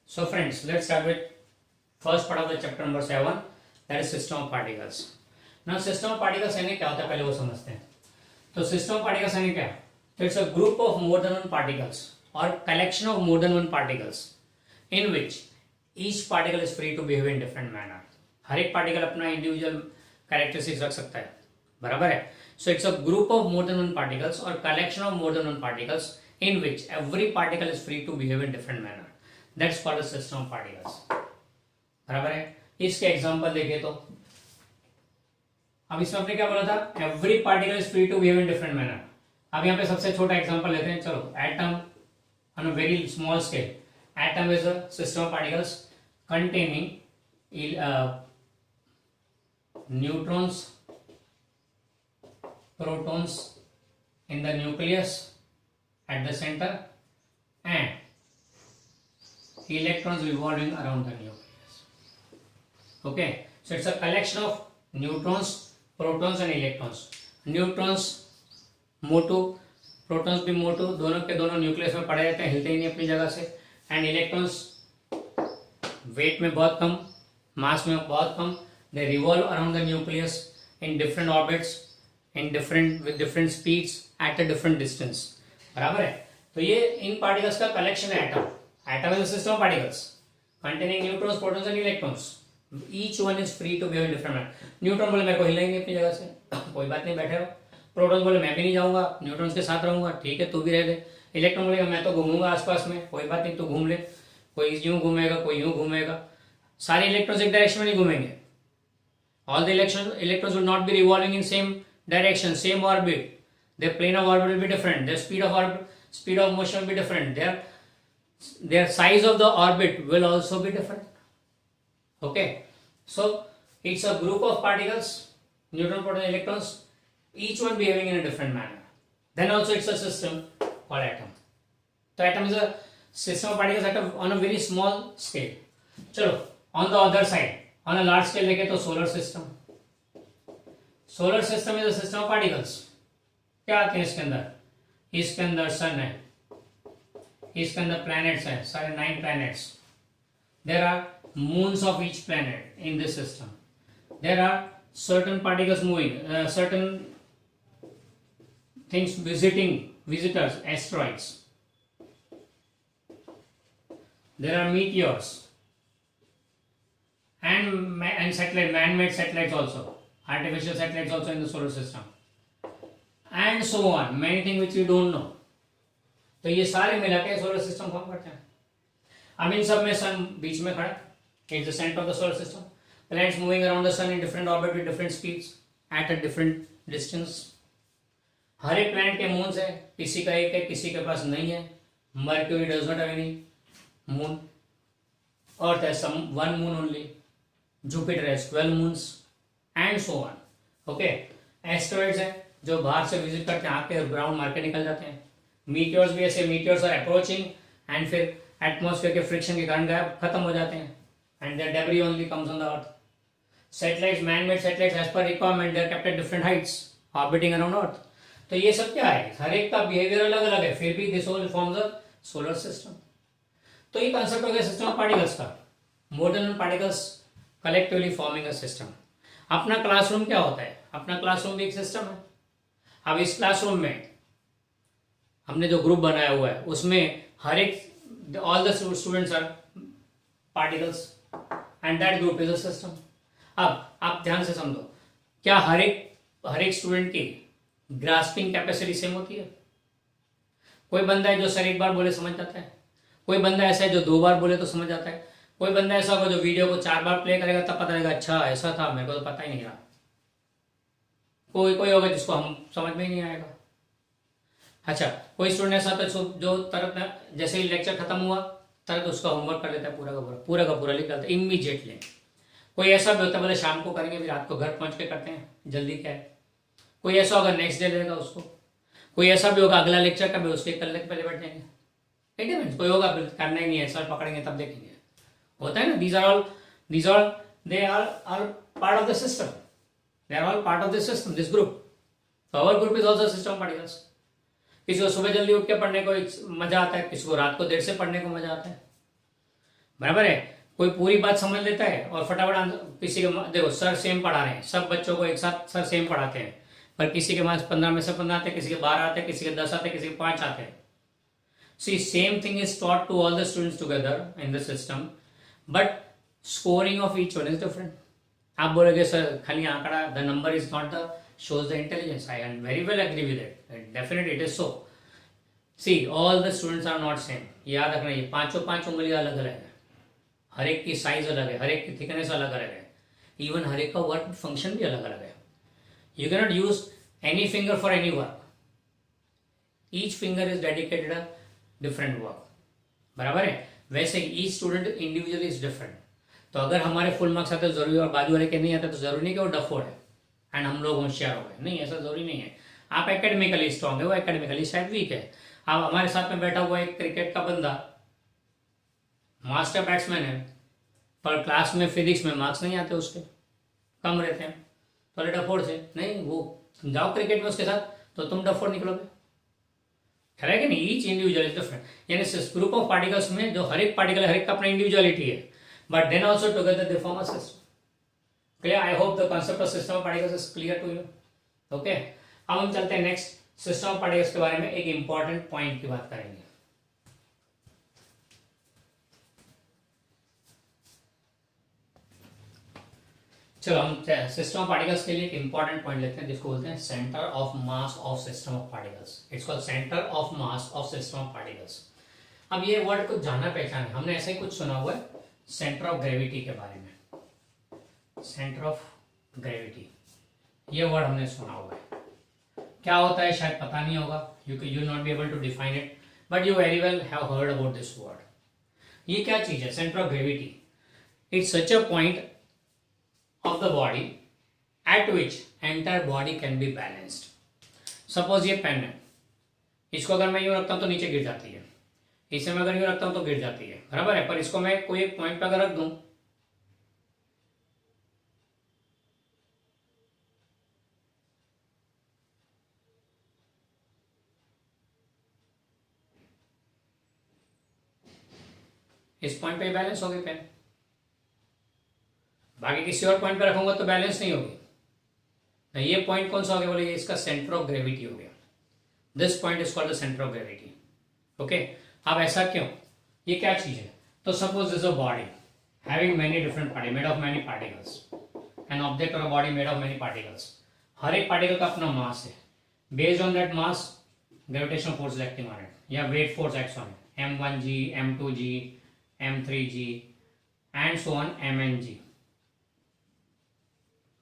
So friends, let's start with first part of the chapter number 7, that is system of particles. Now system of particles यानी क्या होता है पहले वो समझते हैं. तो system of particles यानी क्या? So it's a group of more than one particles or collection of more than one particles in which each particle is free to behave in different manner. हर एक particle अपना individual characteristics रख सकता है, बराबर है. So it's a group of more than one particles or collection of more than one particles in which every particle is free to behave in different manner. That's called a system of particles. बराबर है. इसके example देखें तो अब इसमें आपने क्या बोला था, every particle is free to behave in different manner. अब यहाँ पे सबसे छोटा एग्जांपल लेते हैं. चलो, atom on a very small scale. Atom is a system of particles containing neutrons, protons in the nucleus at the center and electrons revolving around the nucleus. Okay, so it's a collection of neutrons, protons and electrons. Neutrons Motu, protons भी मोटू, दोनों के दोनों nucleus में पड़े रहते हैं, हिलते ही नहीं अपनी जगह से. एंड इलेक्ट्रॉन्स वेट में बहुत कम, मास में बहुत कम. They revolve around the nucleus in different orbits in different with different speeds at a different distance. बराबर है. तो ये इन पार्टिकल्स का कलेक्शन है atom. Atom is a system of particles containing neutrons, protons and electrons. Each one is free to behave in different manner. Neutron बोले मेरे को हिलना ही नहीं अपनी जगह से, कोई बात नहीं, बैठे रहो. प्रोटॉन बोले मैं भी नहीं जाऊंगा, न्यूट्रॉन्स के साथ रहूंगा, ठीक है तू भी रह ले. इलेक्ट्रॉन बोलेगा मैं तो घूमूंगा आसपास में, कोई बात नहीं तू घूम ले. कोई यूं घूमेगा, कोई यूं घूमेगा. सारे इलेक्ट्रॉन्स एक डायरेक्शन में नहीं घूमेंगे. All the electrons will not be revolving in same direction, same orbit. Their plane of orbit will be different. Their speed of motion will be different. Their size of the orbit will also be different. Okay, so it's a group of particles, neutron, proton, electrons, each one behaving in a different manner. Then also it's a system called atom. So atom is a system of particles on a very small scale. चलो, on the other side, on a large scale देखें तो solar system. Solar system is a system of particles. क्या आते हैं इसके अंदर? इसके अंदर सन है, इसके अंदर प्लैनेट्स हैं, सारे 9 planets. There are moons of each planet in this system. There are certain particles moving, certain things visitors, asteroids. There are meteors and satellite, man-made satellites also, artificial satellites also in the solar system, and so on, many things which we don't know. तो ये सारे मिला के solar system form करते हैं. अब इन सब में सन बीच में खड़ा, it's the centre of the solar system. Planets moving around the sun in different orbit with different speeds at a different distance. हर एक प्लैनेट के मून्स है, किसी का एक है, किसी के पास नहीं है. Mercury does not have any moon. Earth has one moon only. Jupiter has 12 moons and so on. Okay, asteroids हैं जो बाहर से विजिट करते हैं, आके ग्राउंड मार के निकल जाते हैं. मीटियोर्स भी ऐसे, मीटियोर्स आर अप्रोचिंग एंड फिर एटमॉस्फेयर के फ्रिक्शन के कारण गायब, खत्म हो जाते हैं. And their debris only comes on the earth. Satellites, man made satellites as per requirement they are kept at different heights orbiting around earth. तो ये सब क्या है, हर एक का बिहेवियर अलग अलग है, फिर भी this all forms a solar system. तो ये कंसेप्ट हो गया सिस्टम ऑफ पार्टिकल्स का. More than particles collectively forming a system. अपना क्लासरूम क्या होता है? अपना क्लासरूम भी एक सिस्टम है. अब इस क्लासरूम में हमने जो ग्रुप बनाया हुआ है उसमें हर एक, all the students are particles and that group is a system. अब आप ध्यान से समझो, क्या हर एक स्टूडेंट की ग्रास्पिंग कैपेसिटी सेम होती है? कोई बंदा है जो सर एक बार बोले समझ जाता है, कोई बंदा ऐसा है जो 2 बार बोले तो समझ जाता है, कोई बंदा ऐसा होगा जो वीडियो को 4 बार प्ले करेगा तब पता लगेगा अच्छा ऐसा था, मेरे को तो पता ही नहीं रहा. कोई होगा जिसको हम समझ में ही नहीं आएगा. अच्छा, कोई स्टूडेंट ऐसा था जो तरत जैसे ही लेक्चर खत्म हुआ तरत उसका होमवर्क कर लेता है, पूरा का पूरा लिख डालता है इमीडिएटली. कोई ऐसा भी होता है बोले शाम को करेंगे, फिर रात को घर पहुंच के करते हैं, जल्दी क्या है. कोई ऐसा होगा नेक्स्ट डे लेगा उसको. कोई ऐसा भी होगा अगला लेक्चर का भी उसके कल पहले बैठ जाएंगे. कोई होगा करना ही नहीं है, सर पकड़ेंगे तब देखेंगे. होता है ना. these are all they are part of the system. They are all part of the system, this group. So our group is also a system of particles. किसी को सुबह जल्दी उठ के पढ़ने को मजा आता है, किसी को रात को देर से पढ़ने को मजा आता है. बराबर है। कोई पूरी बात समझ लेता है और फटाफट किसी के देखो सर सेम पढ़ा रहे हैं, सब बच्चों को एक साथ सर सेम पढ़ाते हैं, पर किसी के पास 15 में से 15 आते हैं, किसी के 12 आते हैं, किसी के 10 आते हैं, किसी के 5 आते हैं। See same thing is taught to all the students together in the system, but scoring of each one is different. आप बोलोगे सर खाली आंकड़ा, the number is not the shows the intelligence. I am very well agree with it. Definitely it is so. See, all the students are not same. याद रखना, ये पांचों पांच उंगलियां अलग अलग है, हर एक की साइज अलग है, हर एक की थिकनेस अलग अलग है, इवन हर एक का वर्क फंक्शन भी अलग अलग है. You can not use any finger for any work. Each finger is dedicated a different work. बराबर है. वैसे each student individually is different. तो अगर हमारे फुल मार्क्स आते जरूरी और बाजू वाले के नहीं आते तो जरूरी नहीं कि वो डफोड़ है एंड हम लोग होशियार हो गए. नहीं, ऐसा जरूरी नहीं है. आप एकेडमिकली स्ट्रांग है, वो एकेडमिकली शायद वीक है. आप हमारे साथ में बैठा हुआ एक क्रिकेट का बंदा मास्टर बैट्समैन है, पर क्लास में फिजिक्स में मार्क्स नहीं आते, उसके कम रहते हैं, तो डफोड़ से नहीं. वो जाओ क्रिकेट में उसके साथ तो तुम डफोड़ निकलोगे. है कि नहीं. Each individual is different. यानी ग्रुप ऑफ पार्टिकल्स में जो हर एक पार्टिकल हर एक का अपना इंडिविजुअलिटी है, but then also together they form a system. Clear. I hope the concept of system of particles is clear to you. Okay. अब हम चलते हैं नेक्स्ट सिस्टम ऑफ पार्टिकल्स के बारे में. एक इंपॉर्टेंट पॉइंट की बात करेंगे. चलो हम सिस्टम ऑफ पार्टिकल्स के लिए एक इंपॉर्टेंट पॉइंट लेते हैं जिसको बोलते हैं centre of mass of system of particles. It's called centre of mass of system of particles. अब ये वर्ड कुछ जाना पहचान है, हमने ऐसा ही कुछ सुना हुआ है सेंटर ऑफ ग्रेविटी के बारे में. सेंटर ऑफ ग्रेविटी, ये वर्ड हमने सुना हुआ है. क्या होता है शायद पता नहीं होगा. You not be able to define it, but you very well have heard about this word. ये क्या चीज है centre of gravity? It's such a point of the body at which entire body can be balanced. Suppose ये pen है, इसको अगर मैं यूं रखता हूं तो नीचे गिर जाती है, इसे मैं अगर यूं रखता हूं तो गिर जाती है. बराबर है. पर इसको मैं कोई एक पॉइंट पे अगर रख दूं, इस पॉइंट पे बैलेंस होगी पेन. बाकी किसी और पॉइंट पे रखूंगा तो बैलेंस नहीं होगी. ये पॉइंट कौन सा हो गया बोले, इसका सेंटर ऑफ ग्रेविटी हो गया. This point is called the centre of gravity. Okay. अब ऐसा क्यों? ये क्या चीज है? तो suppose this a body having many different particles made of many particles. An object और a body made of many particles. हर एक पार्टिकल का अपना मास है. Based on that mass gravitational force is acting on it, या weight force acts on it. m1g, m2g, m3g and so on mng.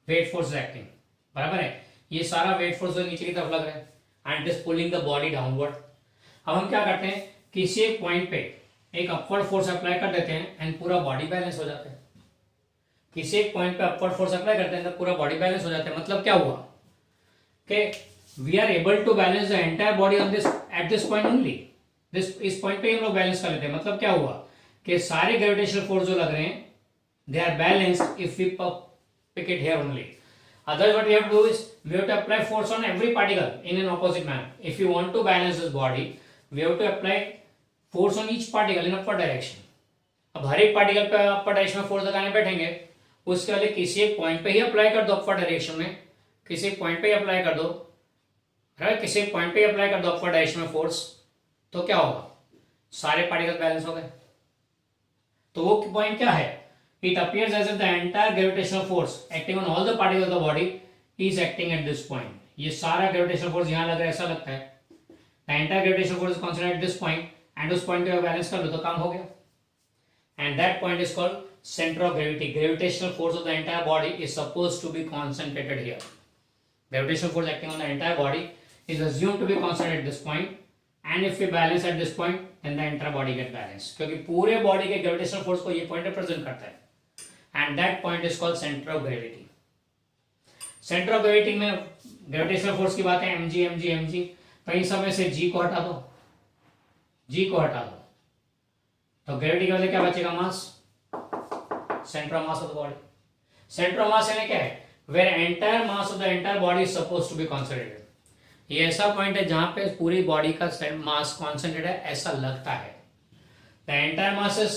Weight force acting. बराबर है. ये सारा वेट फोर्स नीचे की तरफ लग रहा है and it is pulling the body downward. अब हम क्या करते हैं, किसी एक पॉइंट पे एक अपवर्ड फोर्स अप्लाई कर देते हैं एंड पूरा बॉडी बैलेंस हो जाता है. किसी एक पॉइंट पे अपवर्ड फोर्स अप्लाई करते हैं तो पूरा बॉडी बैलेंस हो जाता है. मतलब क्या हुआ कि we are able to balance the entire body on this at this point only. इस पॉइंट पे हम लोग बैलेंस कर लेते हैं. मतलब क्या हुआ कि सारे ग्रेविटेशनल फोर्स जो लग रहे हैं they are balanced if we pick it here only. Otherwise what we have to do is we have to apply force on every particle in an opposite manner. If you want to balance this body, we have to apply force on each particle in upward direction. अब हर एक particle पे upper direction में force लगाने बैठेंगे, उसके वाले किसी एक पॉइंट पे ही अप्लाई कर दो अपर डायरेक्शन में, किसी एक पॉइंट पे ही अप्लाई कर दो, राइट. किसी एक पॉइंट पे ही अप्लाई कर दो अपर डायरेक्शन में फोर्स, तो क्या होगा, सारे पार्टिकल बैलेंस हो गए. तो वो पॉइंट क्या है? It appears as if the entire gravitational force acting on all the particles of the body is acting at this point. ये सारा gravitational force यहाँ लग रहा है, ऐसा लगता है. The entire gravitational force is concentrated at this point, and उस point पे बैलेंस कर लो तो काम हो गया. And that point is called center of gravity. Gravitational force of the entire body is supposed to be concentrated here. Gravitational force acting on the entire body is assumed to be concentrated at this point, and if we balance at this point, then the entire body get balanced. क्योंकि पूरे body के gravitational force को ये point represent करता है. And that point is called center of gravity. Center of gravity में gravitational force की बात है mg mg mg. तो इन सब में से g को हटा दो, g को हटा दो, तो ग्रेविटी की वजह क्या बचेगा? Mass. Centre of mass of the body. Centre of mass यानी क्या है? Where entire mass of the entire body is supposed to be concentrated. ये ऐसा पॉइंट है जहां पे पूरी बॉडी का मास कॉन्सेंट्रेटेड है ऐसा लगता है. The entire mass is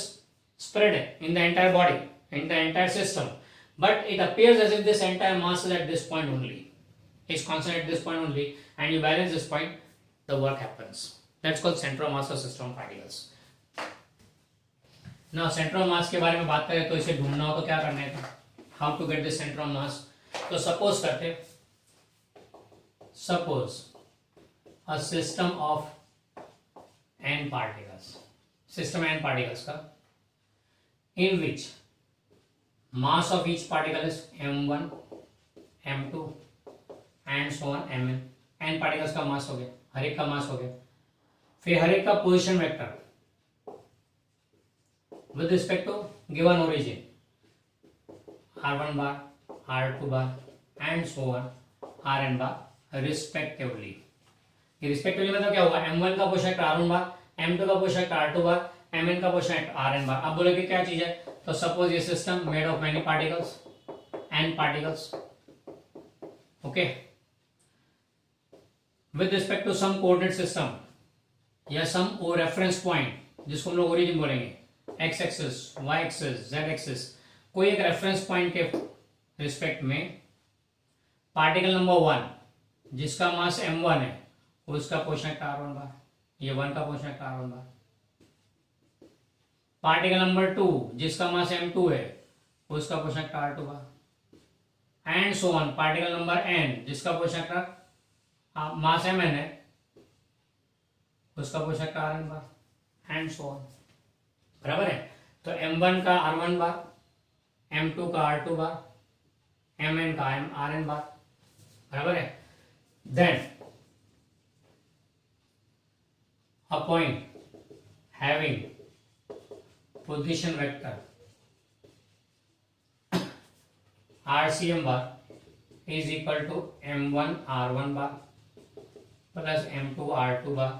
spread in the entire body, in the entire system, but it appears as if this entire mass is at this point only, is constant at this point only, and you balance this point, the work happens. That's called center of mass of system of particles. Now center of mass के बारे में बात करें तो इसे ढूंढना हो तो क्या करना है, how to get the center of mass. तो suppose करते, suppose a system of n particles, system n particles का, in which mass of each particle is m1 m2 and so on mn. n particles का मास हो गया, हर एक का मास हो गया. फिर हर एक का position vector with respect to given origin, r1 bar, r2 bar and so on, rn bar respectively. ये respectively मतलब क्या हुआ, m1 का पोजीशन वेक्टर r1 बार, m2 का पोजीशन वेक्टर r2 बार, mn का पोजीशन वेक्टर rn बार. अब बोलोगे क्या चीज है, तो सपोज ये system made of many particles, n particles, okay, with respect to some coordinate system या सम ओ रेफरेंस पॉइंट जिसको हम लोग ओरिजिन बोलेंगे, x axis, y axis, z axis, कोई एक रेफरेंस पॉइंट के रिस्पेक्ट में पार्टिकल नंबर 1 जिसका मास m1 है उसका पोजीशन वेक्टर r1 बार, ये 1 का पोजीशन वेक्टर r1 बार. पार्टिकल नंबर 2 जिसका मास m2 है उसका position vector r2 bar, and so on. Particle number n जिसका पोजीशन वेक्टर मास mn है उसका position vector rn bar, and so on. बराबर है. तो m1 का r1 बार, m2 का r2 बार, mn का rn बार. बराबर है. Then a point having position vector RCM bar is equal to m1 r1 bar plus m2 r2 bar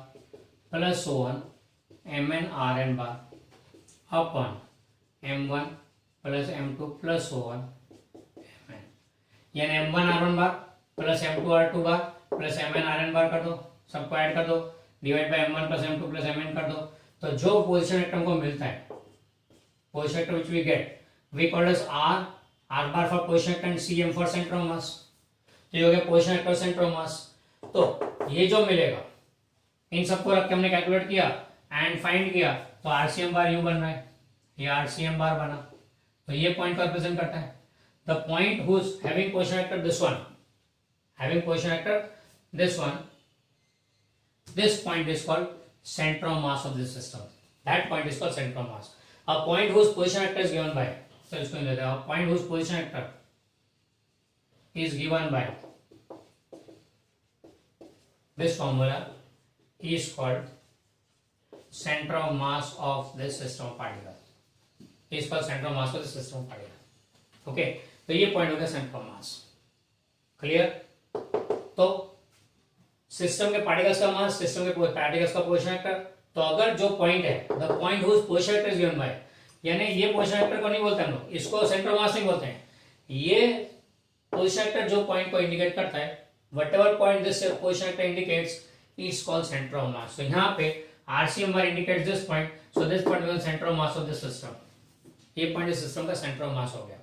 plus so on mn rn bar upon m1 plus m2 plus so on mn. यानी m1 r1 bar plus m2 r2 bar plus mn rn bar कर दो, सबको add कर दो, divide by m1 plus m2 plus mn कर दो. तो जो पोजीशन वेक्टर हमको मिलता है, position vector which we get, we called as r bar for position vector and cm for centre of mass. तो ये हो गया position vector centre of mass. तो ये जो मिलेगा इन सबको रख के हमने कैलकुलेट किया एंड फाइंड किया, तो RCM बार यू बन रहा है, ये RCM बार बना. तो ये पॉइंट को रिप्रेजेंट करता है. The point whose having position vector this one, having position vector this one, this point is called center of mass of this system. That point is called center of mass. A point whose position vector is given by, so इसको लेते हैं, a point whose position vector is given by this formula is called center of mass of this system of particle. Is called center of mass of the system of particle. Okay, तो ये point हो गया center of mass. Clear? तो system के particles का mass, system के particles का position vector. तो अगर जो पॉइंट है, the point whose position vector is given by, यानी ये पोजीशन वेक्टर को नहीं बोलते हम लोग, इसको सेंटर मास नहीं बोलते हैं. ये पोजीशन वेक्टर जो पॉइंट को इंडिकेट करता है, whatever point this position vector indicates is called centre of mass. तो यहाँ पे RCM bar indicates this point, so this point will centre of mass of this system. ये पॉइंट इस system का सेंटर ऑफ मास हो गया.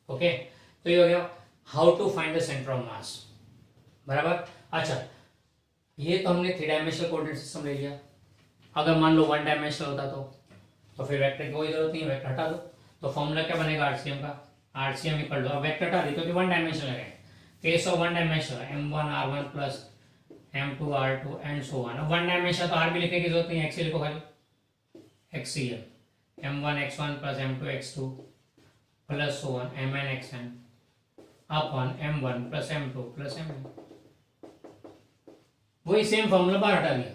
Okay, तो ये हो गया how to find the centre of mass. बराबर. अच्छा, ये तो हमने 3 डायमेंशनल कोऑर्डिनेट सिस्टम ले लिया. अगर मान लो 1 डायमेंशनल होता तो फिर वेक्टर की कोई जरूरत नहीं है, वेक्टर हटा दो. तो फॉर्मूला क्या बनेगा RCM का, RCM इक्वल टू, अब वेक्टर हटा दी क्योंकि 1 डायमेंशनल है. Case of 1 dimensional m1 r1 plus m2 r2 and so on. अब 1 डायमेंशनल तो r भी लिखने की जरूरत नहीं है, x लिखो खाली, xcm m1 x1 plus m2 x2 plus so on mn xn upon m1 plus m2 plus mn. वही सेम फॉर्मूला बाहर हटा दिया.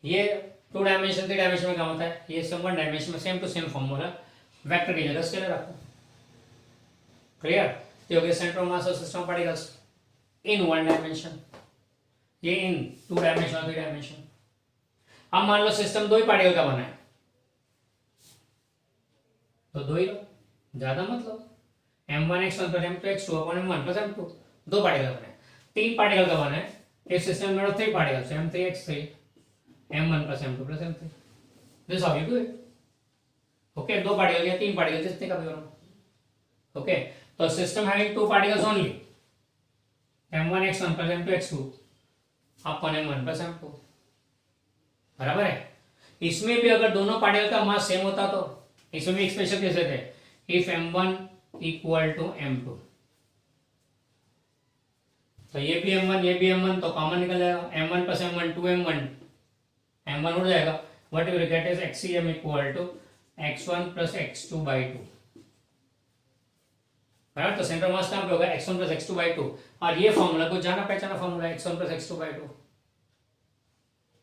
ये 2 डायमेंशन 3 डायमेंशन में काम होता है, ये सब 1 डायमेंशन में same to same formula vector की जगह स्केलर रखो. क्लियर? तो हो गया centre of mass of system particles in 1 dimension, ये इन 2 डायमेंशन और 3 डायमेंशन. अब मान लो सिस्टम 2 ही पार्टिकल का बना है, तो 2 ही लो, ज्यादा मतलब m1 x1 plus m2 x2 upon m1 plus m2, 2 particle का बना है. 3 पार्टिकल का बना है, एक सिस्टम में 3 particles, m3 x3 m1 plus m2 plus m3. This is how you do it. Okay, 2 particle या 3 पार्टिकल जितने का भी हो। ओके, तो system having 2 particles only, m1 x1 plus m2 x2 upon m1 plus m2, बराबर है। इसमें भी अगर दोनों पार्टिकल का मास सेम होता तो इसमें भी एक्सप्रेशन कैसे थे, if m1 equal to m2, तो ये भी m1 ये भी m1, तो कॉमन निकल जाएगा, m1 plus m1 2m1, m1 उड़ जाएगा, what you will get is xcm equal to x1 plus x2 by 2, बराबर। तो सेंटर मास कहां पे होगा, x1 प्लस x2 बाई 2, और ये फॉर्मूला कुछ जाना पहचाना फॉर्मूला है, x1 प्लस x2 बाई 2,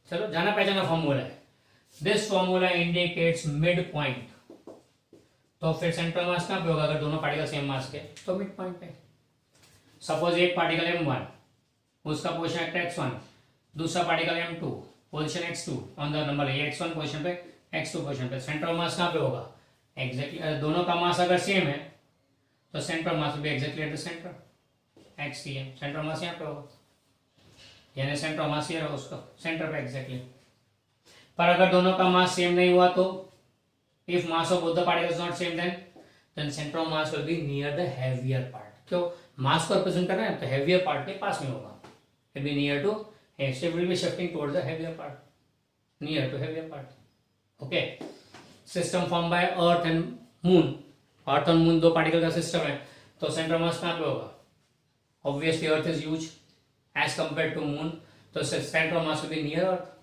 चलो जाना पहचाना फॉर्मूला है। This formula indicates mid point, तो फिर सेंट्रल मास कहां पे होगा, अगर दोनों पार्टिकल सेम मास के तो मिड पॉइंट पे। सपोज एक पार्टिकल m1, उसका पोजीशन वेक्टर x1, दूसरा particle m2, position x2 on the number, ये x1 पोजीशन पे x2 पोजीशन पे, सेंट्रल मास कहां पे होगा, एग्जैक्टली दोनों का मास अगर सेम है तो सेंट्रल मास भी exactly at the centre, xcm, central mass यहाँ पे होगा, यानी सेंट्रल मास ये रहा उसका सेंटर पे एग्जैक्टली। पर अगर दोनों का मास सेम नहीं हुआ तो if mass of both the particles not same then central mass will be near the heavier part. क्यों, मास को रिप्रेजेंट करना है तो हैवियर पार्ट के पास में होगा, it be near to, shift will be shifting towards the heavier part, near to heavier part. Okay, system form by earth and moon, earth और मून 2 पार्टिकल का सिस्टम है, तो सेंट्रल मास कहां पे होगा, obviously earth is huge as compare to moon, तो central mass will be near earth.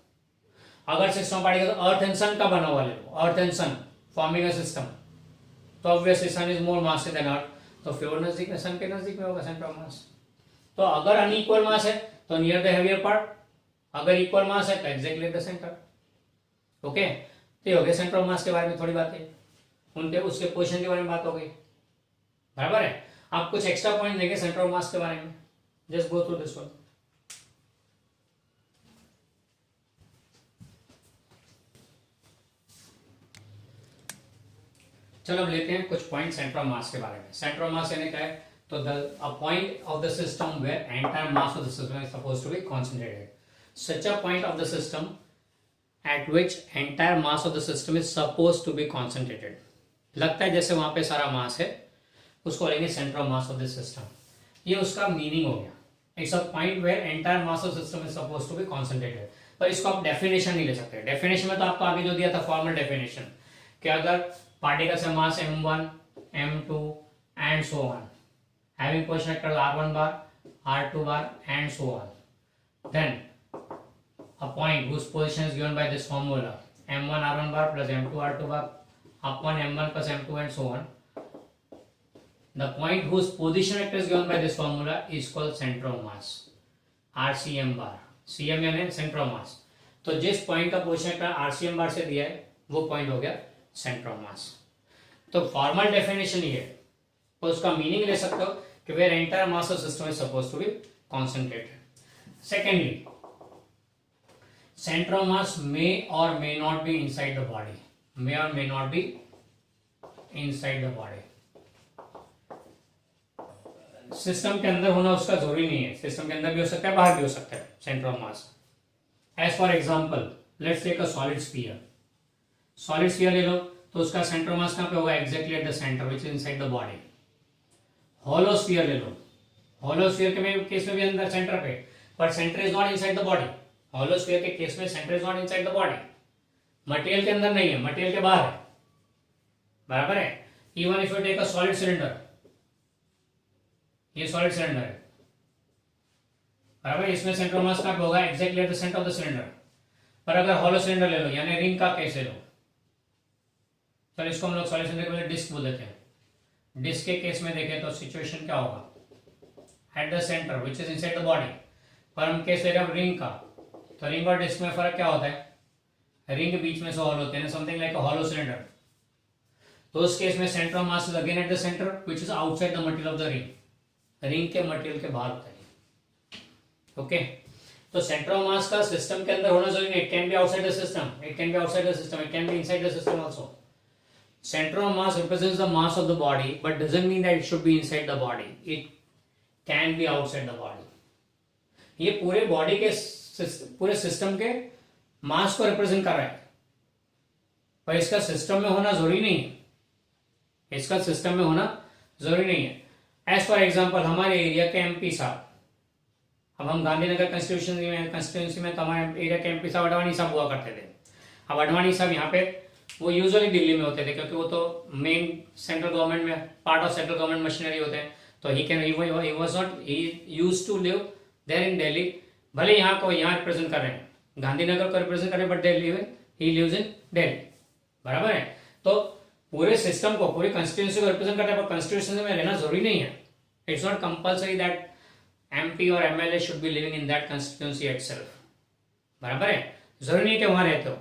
अगर system particle earth and sun का बना हुआ ले लो, earth and sun forming a system, तो obviously sun is more mass than earth, तो फिर नजदीक में, सन के नजदीक में होगा सेंट्रल मास। तो अगर अनइक्वल मास है तो नियर द हैवियर पार्ट, अगर इक्वल मास है तो एग्जैक्टली द सेंटर। ओके, तो ये हो गया सेंट्रल मास के बारे में थोड़ी बातें, उनके उसके पोजीशन के बारे में बात हो गई, बराबर है। आप कुछ एक्स्ट्रा पॉइंट देंगे सेंट्रल मास के बारे में, just go through this one. चलो अब लेते हैं कुछ पॉइंट सेंट्रल मास के बारे में। सेंट्रल मास यानी क्या है, तो a point of the system where entire mass of the system is supposed to be concentrated, such a point of the system at which entire mass of the system is supposed to be concentrated, लगता है जैसे वहां पे सारा मास है, उसको लेंगे central mass of the system. ये उसका मीनिंग हो गया, it's a point where entire mass of system is supposed to be concentrated. पर इसको आप डेफिनेशन नहीं ले सकते, डेफिनेशन में तो आपको आगे जो दिया था फॉर्मल डेफिनेशन, कि अगर पार्टिकल्स है मास m1 m2 and so on, having position vector r1 bar, r2 bar and so on, then a point whose position is given by this formula m1 r1 bar plus m2 r2 bar upon m1 plus m2 and so on, the point whose position vector is given by this formula is called central mass, rcm bar, cm यानी central mass। तो जिस point का position vector rcm bar से दिया है वो point हो गया सेंट्रल मास। तो फॉर्मल डेफिनेशन ये है, तो उसका मीनिंग ले सकते हो कि where entire mass of system is supposed to be concentrated. Secondly, central mass may or may not be inside the body, may or may not be inside the body. System के अंदर होना उसका जरूरी नहीं है, सिस्टम के अंदर भी हो सकता है, बाहर भी हो सकता है central mass. As for example let's take a solid sphere, solid sphere ले लो तो उसका सेंट्रल मास कहां पे होगा, exactly at the centre which is inside the body. Hollow sphere ले लो, होलो स्फीयर के केस में भी अंदर सेंटर पे, पर centre is not inside the body. Hollow sphere के केस में centre is not inside the body, material के अंदर नहीं है, मटेरियल के बाहर है, बराबर है। Even if you take a solid cylinder, ये सॉलिड सिलेंडर है, बराबर, इसमें सेंट्रल मास कहां पे होगा, exactly at the centre of the cylinder. पर अगर होलो सिलेंडर ले लो यानी रिंग का केस ले लो, चलो इसको हम लोग सॉलिड सिलेंडर के बजाय डिस्क बोल देते हैं, डिस्क के केस में देखें तो सिचुएशन क्या होगा, eight the centre which is inside the body. पर हम केस ले रहे हैं रिंग का, तो रिंग और डिस्क में फर्क क्या होता है, रिंग बीच में से हॉल होते हैं, something like a hollow cylinder. तो उस केस में central mass is again eight the centre which is outside the material of the ring, ring के मटेरियल के बाहर होता है। ओके, तो सेंट्रल मास का सिस्टम के अंदर होना जरूरी नहीं, it can be outside the system, it can be outside the system, it can be inside the system also. Central mass represents the mass of the body, but doesn't mean that it should be inside the body. It can be outside the body. ये पूरे body के पूरे system के मास को represent कर रहा है, पर इसका सिस्टम में होना जरूरी नहीं है, इसका सिस्टम में होना जरूरी नहीं है। एज फॉर एग्जाम्पल हमारे एरिया के एमपी साहब, अब हम गांधीनगर कंस्टिट्यूंसी में तो हमारे एरिया के एमपी साहब अडवाणी साहब हुआ करते थे। अब अडवाणी साहब यहाँ पे वो यूजुअली दिल्ली में होते थे क्योंकि वो तो मेन सेंट्रल गवर्नमेंट में part of central government machinery होते हैं, तो he was not he used to live there in Delhi. भले यहाँ को यहाँ रिप्रेजेंट कर रहे हैं, गांधीनगर को रिप्रेजेंट कर रहे हैं, but he lives in Delhi, बराबर है। तो पूरे सिस्टम को, पूरी कॉन्स्टिट्यूंसी को रिप्रेजेंट करते हैं, पर कॉन्स्टिट्यूंसी में रहना जरूरी नहीं है। It's not compulsory that MP और MLA should be living in that constituency itself, बराबर है। जरूरी नहीं है कि वहां रहते हो,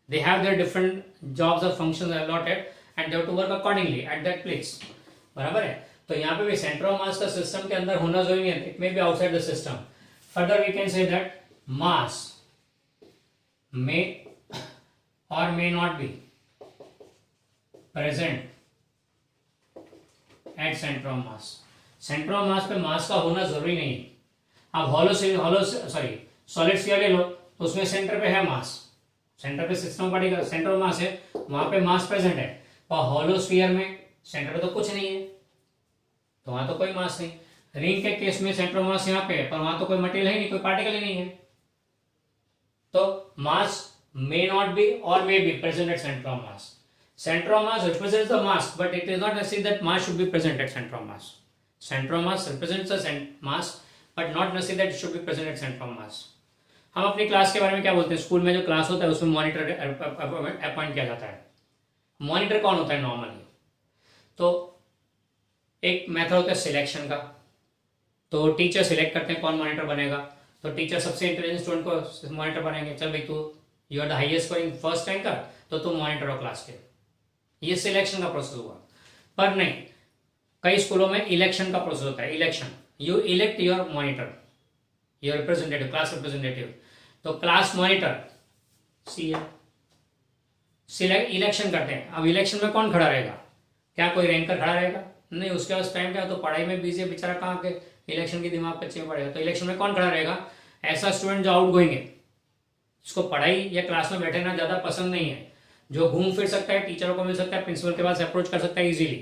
they have their different jobs or functions allotted and they have to work accordingly at that place, बराबर है। तो यहाँ पे भी सेंटर ऑफ मास का सिस्टम के अंदर होना जरूरी है, it may be outside the system. Further we can say that mass may और may not be present at centre of mass. Centre of mass पे मास का होना जरूरी नहीं है। आप हॉलो सॉलिड स्फीयर ले लो, तो उसमें सेंटर पे है मास, सेंटर पे सिस्टम पड़ेगा, सेंटर ऑफ मास है, वहां पे मास प्रेजेंट है। और हॉलो स्फीयर में सेंटर पे तो कुछ नहीं है, तो वहां तो कोई मास नहीं। रिंग के केस में सेंटर ऑफ मास यहाँ पे है, पर वहां तो कोई मटेरियल है नहीं, कोई पार्टिकल ही नहीं है। तो मास मे नॉट बी और may be present at centre of mass. Center of mass represents the mass, but it is not necessary that mass should be present at center of mass. Center of mass represents the mass, but not necessary that it should be present at center of mass. हम अपनी class के बारे में क्या बोलते हैं, school में जो क्लास होता है उसमें मॉनिटर अपॉइंट किया जाता है। मॉनिटर कौन होता है नॉर्मली? तो एक मेथड होता है सिलेक्शन का, तो टीचर सिलेक्ट करते हैं कौन मॉनिटर बनेगा। तो टीचर सबसे इंटेलिजेंट स्टूडेंट को मॉनिटर बनाएंगे, चल भाई तू you are the highest scoring first ranker, तो तू मॉनिटर हो क्लास के। ये सिलेक्शन का प्रोसेस हुआ। पर नहीं, कई स्कूलों में इलेक्शन का प्रोसेस होता है। Election, you elect your monitor, your representative, class representative. तो क्लास मॉनिटर इलेक्शन करते हैं। अब इलेक्शन में कौन खड़ा रहेगा? क्या कोई रैंकर खड़ा रहेगा? नहीं, उसके पास टाइम क्या, तो पढ़ाई में बिजी है बेचारा, कहाँ के इलेक्शन की दिमाग कच्चे में पड़ेगा। तो इलेक्शन में कौन खड़ा रहेगा? ऐसा स्टूडेंट जो आउट गोइंग है, जिसको पढ़ाई या क्लास में बैठना ज्यादा पसंद नहीं है, जो घूम फिर सकता है, टीचरों को मिल सकता है, प्रिंसिपल के पास अप्रोच कर सकता है इजीली।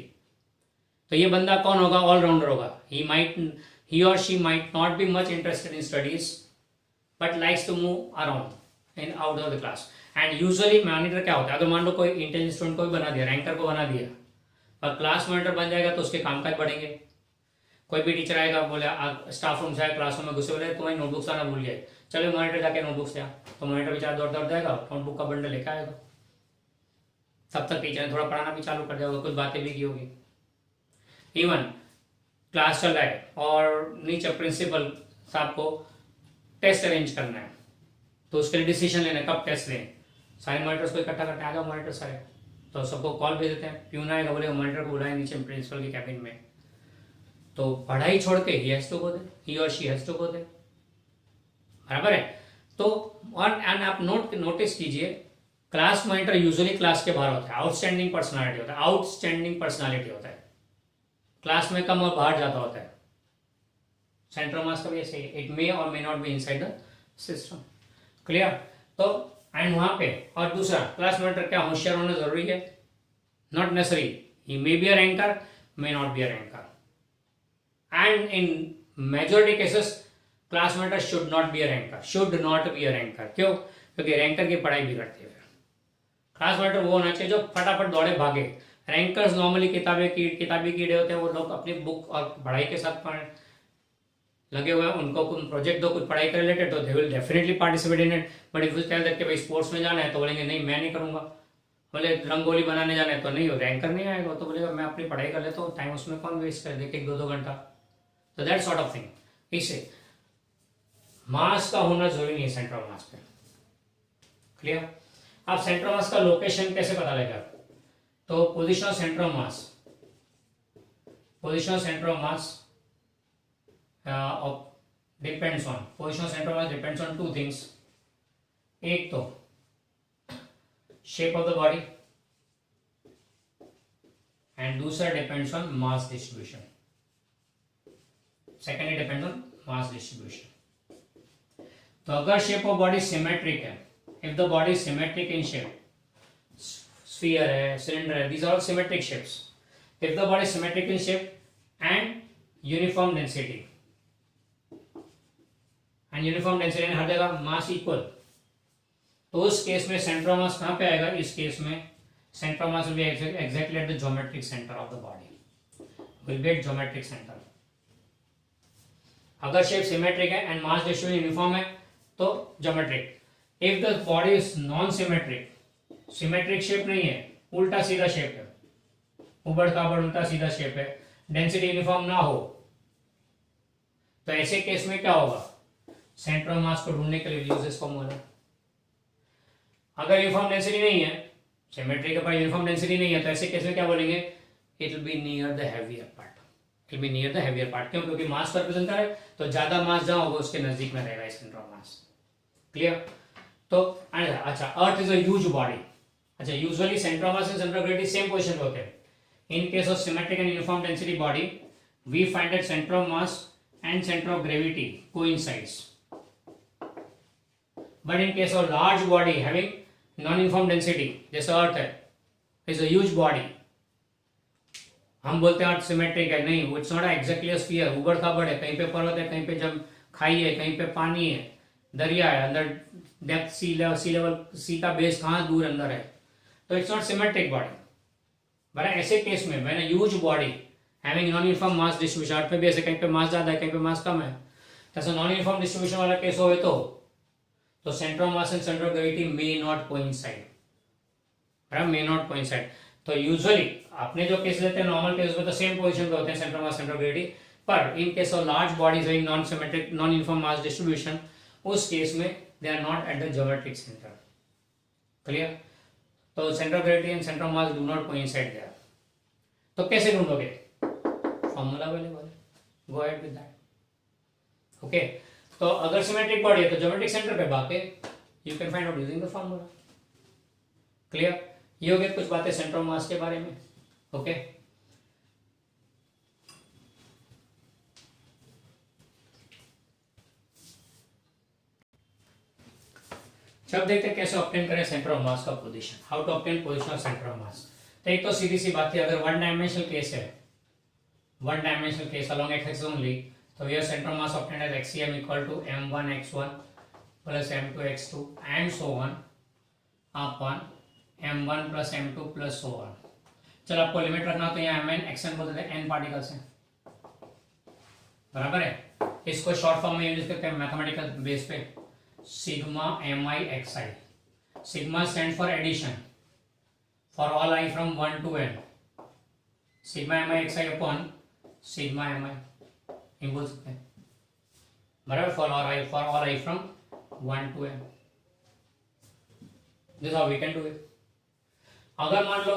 तो ये बंदा कौन होगा? ऑलराउंडर होगा। ही और she might not be much interested in studies but likes to move around in out of the class. And usually monitor क्या होता है, अगर मान लो कोई इंटेलिजेंट स्टूडेंट को भी बना दिया, रैंकर को बना दिया, और क्लास मॉनिटर बन जाएगा तो उसके कामकाज बढ़ेंगे। कोई भी टीचर आएगा, बोले स्टाफ रूम से आए, क्लासरूम में घुसे, बोले तुम्हारी नोटबुक्स आना भूल गए, चलो मॉनिटर जाके नोटबुक्स लिया, तो मॉनिटर बेचारा दौड़ जाएगा, नोटबुक का बंडल लेकर आएगा। तब तक टीचर ने थोड़ा पढ़ाना भी चालू कर दिया होगा, कुछ बातें भी की होगी। इवन क्लास चल रहा है और नीचे प्रिंसिपल साहब को टेस्ट अरेंज करना है, तो उसके लिए डिसीजन लेना कब टेस्ट लें। सारे मॉनिटर्स को इकट्ठा करते हैं, आगे मॉनिटर सारे, तो सबको कॉल भेज देते हैं, प्यून आएगा, बोले मॉनिटर को बुलाए नीचे प्रिंसिपल के कैबिन में। तो पढ़ाई छोड़ के ही और she has to go there, बराबर है। तो और आप नोटिस कीजिए, क्लास मॉनिटर यूजुअली क्लास के बाहर होता है, आउटस्टैंडिंग पर्सनालिटी होता है, क्लास में कम और बाहर ज्यादा होता है। सेंटर ऑफ मास का भी ऐसे ही, इट मे और may not be inside the system, clear. तो एंड वहां पे, और दूसरा क्लास मॉनिटर क्या होशियार होना जरूरी है? Not necessary, he may be a ranker, may not be a ranker. And in majority cases class monitor should not be a ranker. क्यों? क्योंकि रैंकर की पढ़ाई बिगड़ती है। क्लास मॉनिटर वो होना चाहिए जो फटाफट दौड़े भागे। रैंकर्स नॉर्मली किताबी कीड़े होते हैं, वो लोग अपनी बुक और पढ़ाई के साथ लगे हुए हैं, उनको कुछ प्रोजेक्ट दो, कुछ पढ़ाई कर रिलेटेड, तो they will definitely participate in it. But if you tell that कि भाई स्पोर्ट्स में जाना है, तो बोलेंगे नहीं मैं नहीं करूंगा। बोले रंगोली बनाने जाना है, तो नहीं, रैंकर नहीं आएगा, तो बोलेगा मैं अपनी पढ़ाई कर लेता हूँ, टाइम उसमें कौन वेस्ट कर देखे 1-2 घंटा। तो दैट सॉर्ट ऑफ थिंग। इससे मास का होना जरूरी नहीं है सेंटर ऑफ मास पे, क्लियर। आप सेंटर ऑफ मास का लोकेशन कैसे पता लगेगा? तो position of centre of mass depends on 2 things. एक तो shape of the body and दूसरा depends on mass distribution. Secondly depends on mass distribution. तो अगर शेप ऑफ बॉडी सिमेट्रिक है, if the body is symmetric in shape, sphere है, cylinder है, these are all symmetric shapes. If the body is symmetric in shape and uniform density and हर जगह mass equal, तो उस case में centre of मास कहाँ पे आएगा? इस केस में centre of mass will be exactly at the geometric centre of the body, will be at geometric centre. अगर शेप सिमेट्रिक है एंड मास डिस्ट्रीब्यूशन यूनिफॉर्म है तो geometric. If the body is non symmetric, symmetric shape नहीं है, उल्टा सीधा shape है, उबड़ खाबड़ उल्टा सीधा शेप है, डेंसिटी यूनिफॉर्म ना हो, तो ऐसे केस में क्या होगा? सेंटर ऑफ मास को ढूंढने के लिए यूज दिस फॉर्मूला. अगर यूनिफॉर्म डेंसिटी नहीं है, सिमेट्री के पास यूनिफॉर्म डेंसिटी नहीं है, तो ऐसे केस में क्या बोलेंगे? It will be near the heavier part. It will be near the heavier part. क्यों? क्योंकि मास को रिप्रेजेंट करे, तो ज्यादा मास जहां होगा उसके नजदीक में रहेगा सेंटर ऑफ मास. क्लियर? तो अच्छा, earth is a huge body. अच्छा, usually centre of mass and centre of gravity same position पे होते हैं. In case of symmetric and uniform density body, we find that centre of mass and centre of gravity coincides. But in case of large body having non uniform density, जैसे earth है, is a huge body, हम बोलते हैं अर्थ symmetric है, नहीं, it's not exactly a sphere, उबड़ खाबड़ है, कहीं पे पर्वत है, कहीं पे जब खाई है, कहीं पे पानी है, दरिया है, अंदर डेप्थ सी लेवल, सी का बेस कहाँ दूर अंदर है, तो इट्स नॉट सिमेट्रिक बॉडी. बराबर. ऐसे केस में when a huge body having non uniform mass distribution, earth में भी ऐसे कहीं पे मास ज्यादा है, कहीं पे मास कम है, तो नॉन यूनिफॉर्म डिस्ट्रीब्यूशन वाला केस हो तो centre of mass and centre of gravity may not coincide. May not coincide. तो यूजुअली आपने जो केस लेते हैं नॉर्मल केस में तो सेम पोजीशन पे होते हैं centre of mass centre of gravity, पर in case of large bodies having non symmetric non uniform mass distribution, उस केस में they are not at the geometric centre. Clear? तो centre of gravity and centre of mass do not coincide there. तो कैसे ढूंढोगे? Formula available है, go ahead with that. Okay, तो अगर symmetric body है तो ज्योमेट्रिक सेंटर पे बाकी you can find out using the formula. Clear? ये हो गया कुछ बातें सेंटर ऑफ मास के बारे में. ओके, जब देखते हैं कैसे ऑब्टेन करें सेंटर ऑफ मास का position, how to obtain position of centre of mass. तो एक तो सीधी सी बात है, अगर वन डायमेंशनल केस है, one dimensional case along x axis only, तो here center mass obtained as xcm equal to m1 x1 plus m2 x2 and so on upon m1 plus m2 plus so on. चलो आपको limit रखना तो यहाँ mn xn बोलते थे, n particles हैं, बराबर है. इसको शॉर्ट फॉर्म में यूज करते हैं मैथमेटिकल बेस पे, sigma mi xi. Sigma stand for addition for all i from 1 to n. Sigma mi xi upon sigma mi बोल सकते हैं, बराबर. For all i from 1 to n. This how we can do it. अगर मान लो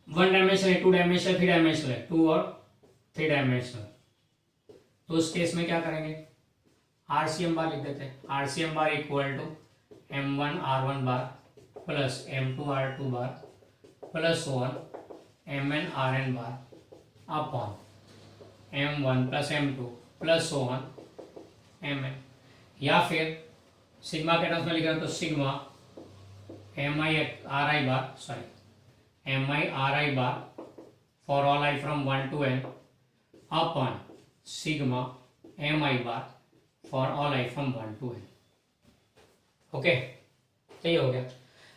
one dimension है, two dimension, three dimension है, two और थ्री डायमेंशनल, तो उस केस में क्या करेंगे? आरसीएम बार लिख देते हैं. RCM bar equal to m1 r1 bar plus m2 r2 bar plus mn rn bar upon m1 plus m2 plus mn. या फिर सिग्मा के टर्म्स में लिख रहे हैं तो sigma mi ri bar, sorry mi ri bar for all i from 1 to n upon sigma mi bar for all i from 1 to n. Okay, सही हो गया.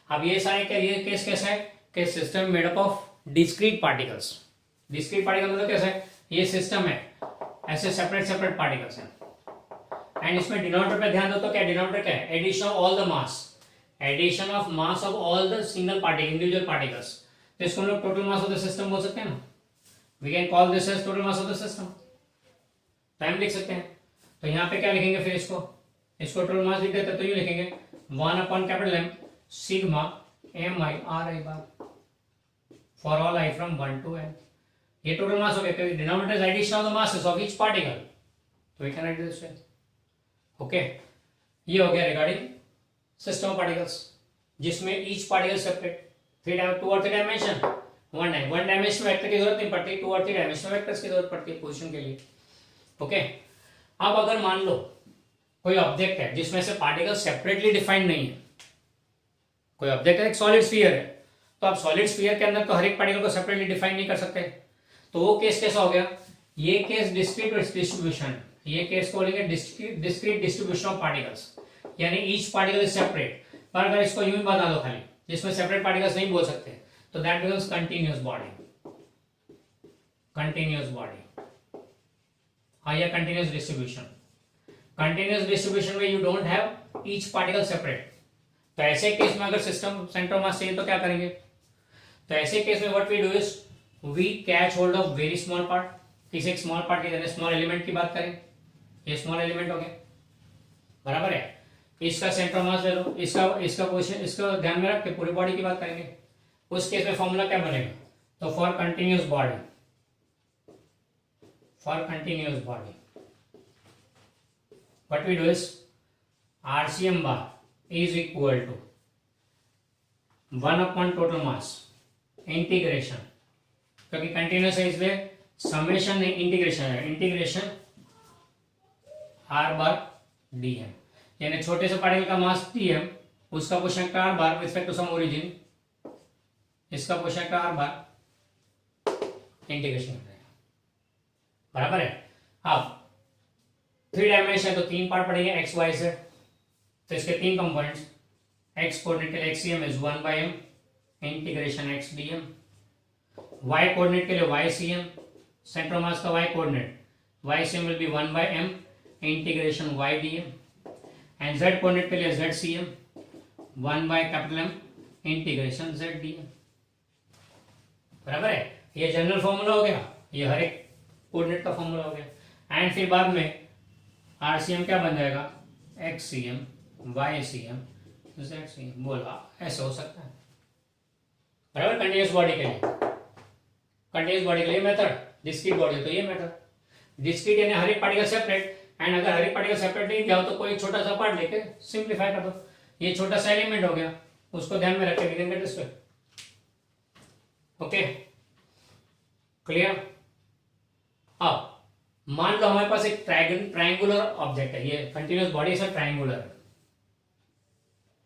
अब ये सारे क्या, ये केस कैसा है कि system made up of discrete particles. Discrete particle मतलब कैसा है? ये सिस्टम है, ऐसे सेपरेट पार्टिकल्स हैं, एंड इसमें डिनोमिनेटर पे ध्यान दो तो क्या डिनोमिनेटर क्या है? Addition of all the mass, addition of mass of all the single particle, individual particles. तो इसको हम लोग total mass of the system बोल सकते हैं ना. We can call this as total mass of the system. Time लिख सकते हैं. तो यहाँ पे क्या लिखेंगे फिर? इसको टोटल मास लिख देते हैं तो ये लिखेंगे 1 upon capital M sigma mi ri bar for all i from 1 to n. ये टोटल मास हो गया क्योंकि denominator is addition of the masses of each particle, तो we can write this way. Okay, ये हो गया रिगार्डिंग सिस्टम ऑफ पार्टिकल्स, जिसमें each particle separate, two और three dimension, one dimension vector की जरूरत नहीं पड़ती, टू और थ्री डायमेंशन वेक्टर्स की जरूरत पड़ती है पोजीशन के लिए. ओके, अब अगर मान लो कोई ऑब्जेक्ट है जिसमें से पार्टिकल सेपरेटली डिफाइंड नहीं है, कोई ऑब्जेक्ट है, एक सॉलिड स्फीयर है, तो आप सॉलिड स्फीयर के अंदर तो हर एक पार्टिकल को सेपरेटली डिफाइन नहीं कर सकते, तो वो केस कैसा हो गया, ये केस डिस्क्रीट डिस्ट्रीब्यूशन, ये केस को बोलेंगे डिस्क्रीट डिस्ट्रीब्यूशन ऑफ पार्टिकल्स, यानी ईच पार्टिकल इज सेपरेट। पर अगर इसको यूं ही बता दो खाली, जिसमें सेपरेट पार्टिकल्स नहीं बोल सकते, तो that becomes continuous body, continuous body. हाँ, ये कंटिन्यूअस डिस्ट्रीब्यूशन, कंटिन्यूअस डिस्ट्रीब्यूशन में you don't have each particle separate. तो ऐसे केस में अगर सिस्टम सेंटर ऑफ मास चाहिए तो क्या करेंगे, तो ऐसे केस में what we do is we catch hold of very small part, किसी एक स्मॉल पार्ट की, जैसे स्मॉल एलिमेंट की बात करें, ये स्मॉल एलिमेंट हो गया, बराबर है, इसका सेंटर ऑफ मास ले लो, इसका पोजीशन, इसको ध्यान में रख के पूरी बॉडी की बात करेंगे। उस केस में फॉर्मूला क्या बनेगा, तो for continuous body, for continuous body what we do is RCM bar is equal to 1 upon total mass integration, क्योंकि कंटिन्यूअस है इसलिए समेशन नहीं इंटीग्रेशन है, इंटीग्रेशन R बार dm, यानी छोटे से पार्टिकल का मास dm, उसका पोजीशन का R bar with respect to some origin, इसका पोजीशन का R बार इंटीग्रेशन कर रहे हैं, बराबर है। अब 3 डायमेंशन तो 3 पार्ट पड़ेंगे एक्स वाई से, तो इसके 3 कंपोनेंट्स, एक्स कोऑर्डिनेट के लिए XCM is 1/m integration X DM, Y coordinate के लिए Y CM, centre of mass का Y coordinate Y CM will be 1/m integration Y DM, and Z coordinate के लिए Z CM 1/M integration Z DM, बराबर है। ये general formula हो गया, ये हर एक कोऑर्डिनेट का फॉर्मूला हो गया, एंड फिर बाद में आरसीएम क्या बन जाएगा, x c m y c m z c m, बोला ऐसा हो सकता है, बराबर। कंटिन्यूअस बॉडी के लिए, कंटिन्यूअस बॉडी के लिए मेथड, डिस्क्रीट बॉडी तो ये मेथड, डिस्क्रीट यानी हर एक पार्टिकल सेपरेट, एंड अगर हर एक पार्टिकल सेपरेट नहीं दिया हो तो कोई छोटा सा पार्ट लेके सिंप्लीफाई कर दो, ये छोटा सा एलिमेंट हो गया, उसको ध्यान में रख के लिखेंगे दिस वे, ओके क्लियर। अब मान लो हमारे पास एक ट्रायंगुलर ऑब्जेक्ट है, ये कंटिन्यूअस बॉडी से ट्रायंगुलर है,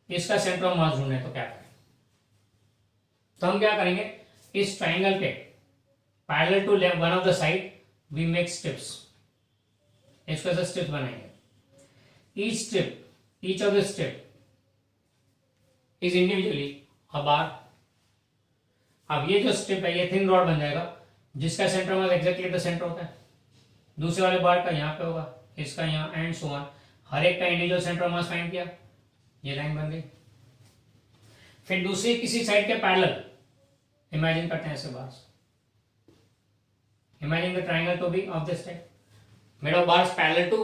इसका सेंटर ऑफ मास ढूंढना है, तो क्या करें, तो हम क्या करेंगे, इस ट्रायंगल के parallel to one of the side we make strips, इसको ऐसे स्ट्रिप्स बनाएंगे, each strip, each of the strip is individually a bar. अब ये जो स्ट्रिप है ये थिन रॉड बन जाएगा, जिसका centre of mass exactly the centre होता है, दूसरे वाले बार का यहाँ पे होगा, इसका यहाँ, एंड सो ऑन, हर एक का individual centre of mass find किया, ये लाइन बन गई। फिर दूसरी किसी साइड के पैरेलल इमेजिन करते हैं ऐसे bars, imagine the triangle to be of this type made of bars parallel to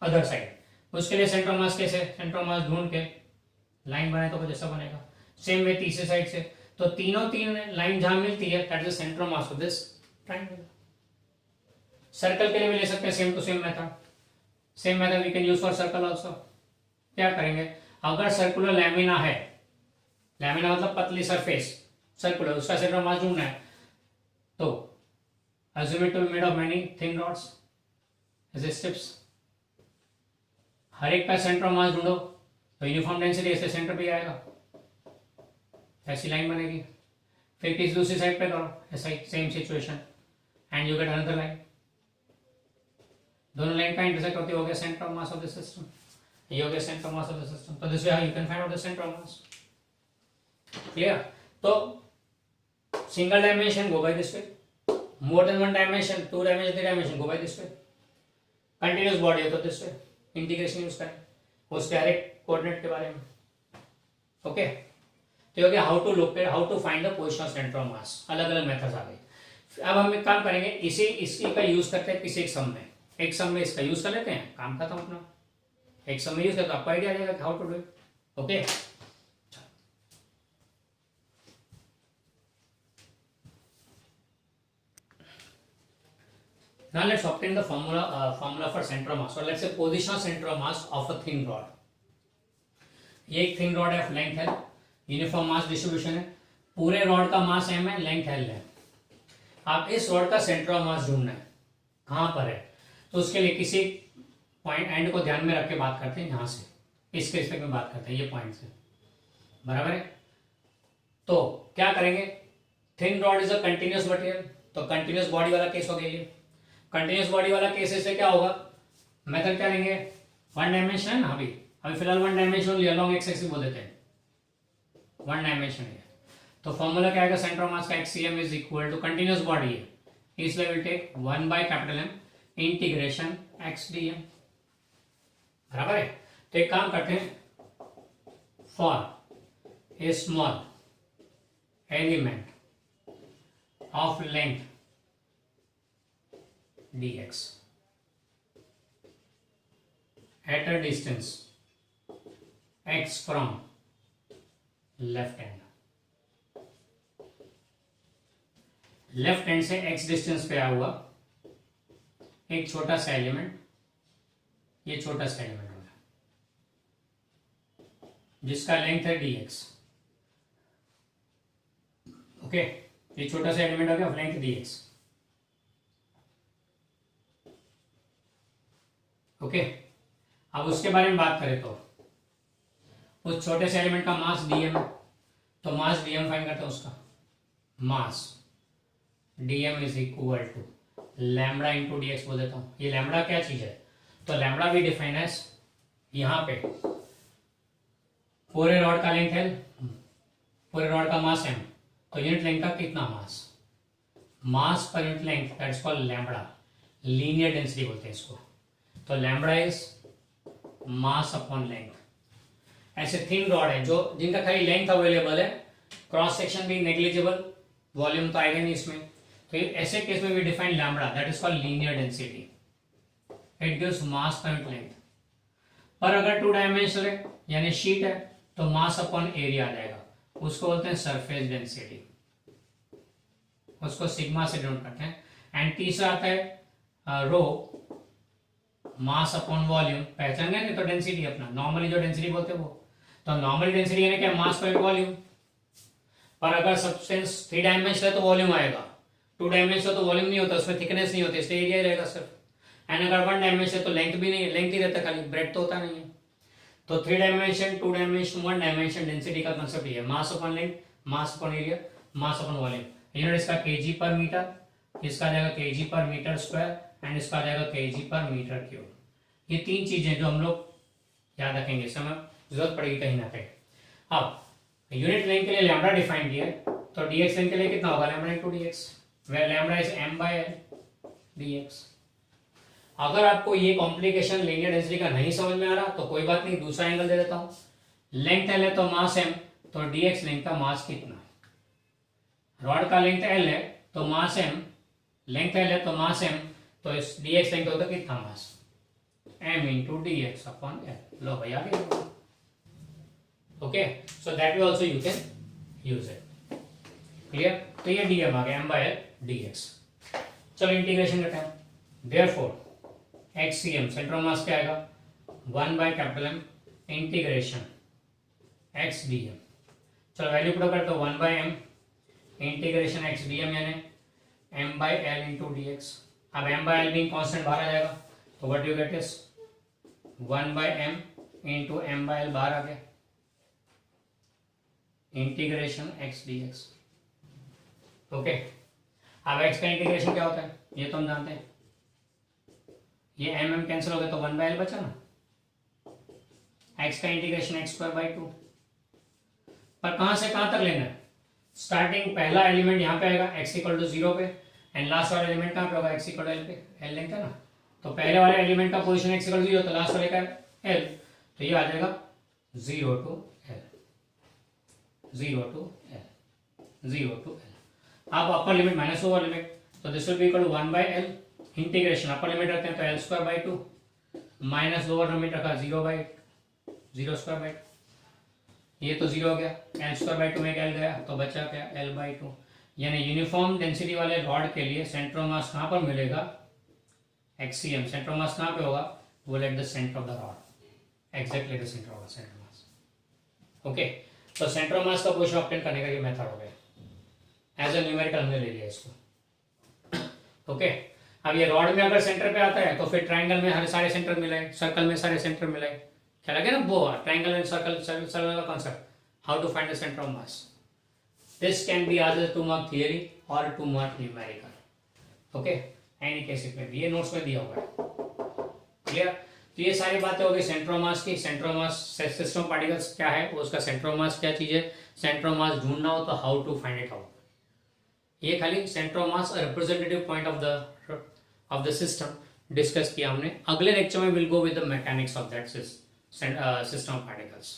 other side, उसके लिए सेंटर ऑफ मास कैसे, सेंटर ऑफ मास ढूंढ के लाइन बनाए तो कुछ ऐसा बनेगा। सेम वे तीसरे साइड से, तो तीन लाइन जहां मिलती है that is the centre of mass of this triangle. Circle के लिए भी ले सकते हैं same to same method, same method we can use for circle also. क्या करेंगे, अगर सर्कुलर लैमिना है, लैमिना मतलब पतली सरफेस, सर्कुलर, उसका सेंटर ऑफ मास ढूंढना है, तो assume it to be made of many thin rods as strips, हर एक का सेंटर ऑफ मास ढूंढो तो यूनिफॉर्म डेंसिटी ऐसे सेंटर पे आएगा, ऐसी लाइन बनेगी। फिर किसी दूसरी साइड पे करो ऐसा ही same situation, and you get another line, दोनों लाइन का इंटरसेक्ट होती हो गया centre of mass of the system, ये हो गया centre of mass of the system. तो this way how you can find out the centre of mass, clear. तो single dimension go by this way, more than one dimension, 2 dimension, 3 dimension go by this way, continuous body है तो this way integration use करें उसके हर एक coordinate के बारे में, okay. तो हो गया how to locate, how to find the position of centre of mass, अलग अलग मेथड्स आ गए। अब हम एक काम करेंगे, इसी का यूज करते हैं किसी एक सम में, एक सम में इसका यूज कर लेते हैं, काम खत्म अपना, एक सम में यूज करते आपको आइडिया आ जाएगा how to do it, okay. Now let's obtain the formula for center of mass, or let's say position of center of mass of a thin rod. ये एक थिन रॉड है, लेंथ है, uniform mass distribution है, पूरे rod का mass m है, length l है। आप इस रॉड का सेंटर ऑफ मास ढूंढना है कहां पर है, तो उसके लिए किसी पॉइंट एंड को ध्यान में रख के बात करते हैं, यहां से इसके रिस्पेक्ट में बात करते हैं, ये पॉइंट से, बराबर है। तो क्या करेंगे, thin rod is a continuous material, तो कंटिन्यूअस बॉडी वाला केस हो गया ये। कंटिन्यूअस बॉडी वाला केस से क्या होगा, मेथड क्या लेंगे, वन डायमेंशन है ना, अभी फिलहाल वन डायमेंशन लिया, लॉन्ग एक्स एक्सिस बोल देते हैं, वन डायमेंशन है। तो फॉर्मूला क्या आएगा, सेंटर ऑफ मास का XCM is equal to, continuous body है इसलिए will take 1 by capital M integration X D M, बराबर है। तो एक काम करते हैं, for a small element of length dx at a distance x from left hand, left hand से x डिस्टेंस पे आया हुआ एक छोटा सा एलिमेंट, ये छोटा सा एलिमेंट होगा जिसका लेंथ है dx, ओके, ये छोटा सा एलिमेंट हो गया लेंथ dx, ओके। अब उसके बारे में बात करें तो उस छोटे से एलिमेंट का मास dm है, तो मास dm फाइंड करते हैं, उसका mass dm is equal to lambda into D X बोल देता हूं। ये लैम्बडा क्या चीज है, तो लैम्बडा भी डिफाइन है यहां पे, पूरे रॉड का लेंथ है, पूरे रॉड का मास m, तो यूनिट लेंथ का कितना mass, mass per unit length, that's called lambda, linear density बोलते हैं इसको। तो lambda is mass upon length. ऐसे थिन रॉड है जो जिनका खाली लेंथ अवेलेबल है, क्रॉस सेक्शन भी नेग्लिजिबल, वॉल्यूम तो आएगा नहीं इसमें, तो ऐसे केस में भी define lambda, that is called linear density, it gives mass per unit length. पर अगर टू डायमेंशनल है यानी शीट है तो मास अपॉन एरिया आ जाएगा, उसको बोलते हैं सरफेस डेंसिटी, उसको सिग्मा से डिनोट करते हैं। एंड तीसरा आता है रो, मास अपॉन वॉल्यूम, पहचान गए तो डेंसिटी अपना नॉर्मली जो डेंसिटी बोलते हैं वो, तो नॉर्मल डेंसिटी यानी क्या, मास पर वॉल्यूम। पर अगर सब्सटेंस थ्री डायमेंशनल है तो वॉल्यूम आएगा, टू डायमेंशनल तो वॉल्यूम नहीं होता, उसमें थिकनेस नहीं होती, इसलिए एरिया रहेगा सिर्फ। एंड अगर वन डायमेंशन तो लेंथ भी नहीं, लेंथ ही रहता खाली, ब्रेड तो होता नहीं है। तो three dimension, two dimension, one dimension density का कंसेप्ट ये है, mass upon length, mass upon area, mass upon volume. Unit इसका केजी पर मीटर, इसका जाएगा केजी पर मीटर स्क्वायर, एंड इसका जाएगा केजी पर मीटर क्यूब। ये तीन चीजें जो हम लोग याद रखेंगे, समय जरूरत पड़ेगी कहीं ना कहीं। अब यूनिट लेंथ के लिए लैम्बडा डिफाइन किया है, तो dx लेंथ के लिए कितना होगा, lambda into dx, where lambda is m by l dx। अगर आपको ये कॉम्प्लिकेशन लीनियर डेंसिटी का नहीं समझ में आ रहा तो कोई बात नहीं, दूसरा एंगल दे देता हूं। लेंथ l है तो मास m, तो dx लेंथ का मास कितना, रॉड का लेंथ l है तो मास m, लेंथ l है तो मास m, तो इस dx लेंथ होता कितना मास, m into dx upon l। लो भैया आ गया, okay, so that way also you can use it, clear. तो ये dm आ गया m by l dx। चलो इंटीग्रेशन करते हैं, देयरफॉर xcm सेंटर ऑफ मास क्या आएगा, 1 by capital m integration x dm। चलो वैल्यू पुट करते हो 1 by m integration x dm यानी m by l into dx। अब m by l being constant बाहर आ जाएगा, तो what you get is 1 by m into m by l बाहर आ गया, इंटीग्रेशन x dx, ओके। अब x का इंटीग्रेशन क्या होता है ये तो हम जानते हैं, ये m कैंसिल हो गया तो 1 by l बचा ना, x का इंटीग्रेशन x स्क्वायर बाई 2। पर कहां से कहां तक लेना है, स्टार्टिंग पहला एलिमेंट यहां पे आएगा x इक्वल टू 0 पे, एंड लास्ट वाला एलिमेंट कहां पे होगा, x इक्वल टू l पे, l लेंथ है ना, तो पहले वाले एलिमेंट का पोजीशन x इक्वल टू 0, तो लास्ट वाले का l, तो ये आ जाएगा 0 to l, 0 to l, 0 to l। अब upper limit minus lower limit, तो this will be equal to 1 by l integration, upper limit रखते हैं तो l square by 2, minus lower limit रखा 0 by 0 स्क्वायर बाई, ये तो 0 हो गया, l स्क्वायर बाई 2 में l गया तो बचा क्या l बाई 2। यानी यूनिफॉर्म डेंसिटी वाले रॉड के लिए सेंटर ऑफ मास कहां पर मिलेगा, एक्सीएम, सेंटर ऑफ मास कहां पे होगा, वो eight the centre of the rod, exactly the centre of the centre mass, okay. तो सेंटर ऑफ मास का पोजीशन ऑब्टेन करने का ये मेथड हो गया, एज अ न्यूमेरिकल हमने ले लिया इसको, ओके। अब ये रॉड में अगर सेंटर पे आता है तो फिर ट्राइंगल में हर सारे सेंटर मिलाए, सर्कल में सारे सेंटर मिलाए, क्या लगे ना वो ट्राइंगल एंड सर्कल का concept, how to find the centre of mass. This can be आज 2 मार्क थियरी और 2 mark numerical. Okay, any case it में भी, ये नोट्स में दिया हुआ है। क्लियर? तो ये सारी बातें हो गई सेंटर ऑफ मास की। Centre of mass system of particles क्या है, वो उसका सेंटर ऑफ मास क्या चीज है, सेंटर ऑफ मास ढूंढना हो तो how to find it out. ये खाली centre of mass representative point of the system discuss किया हमने। अगले लेक्चर में will go with the mechanics of that system of particles.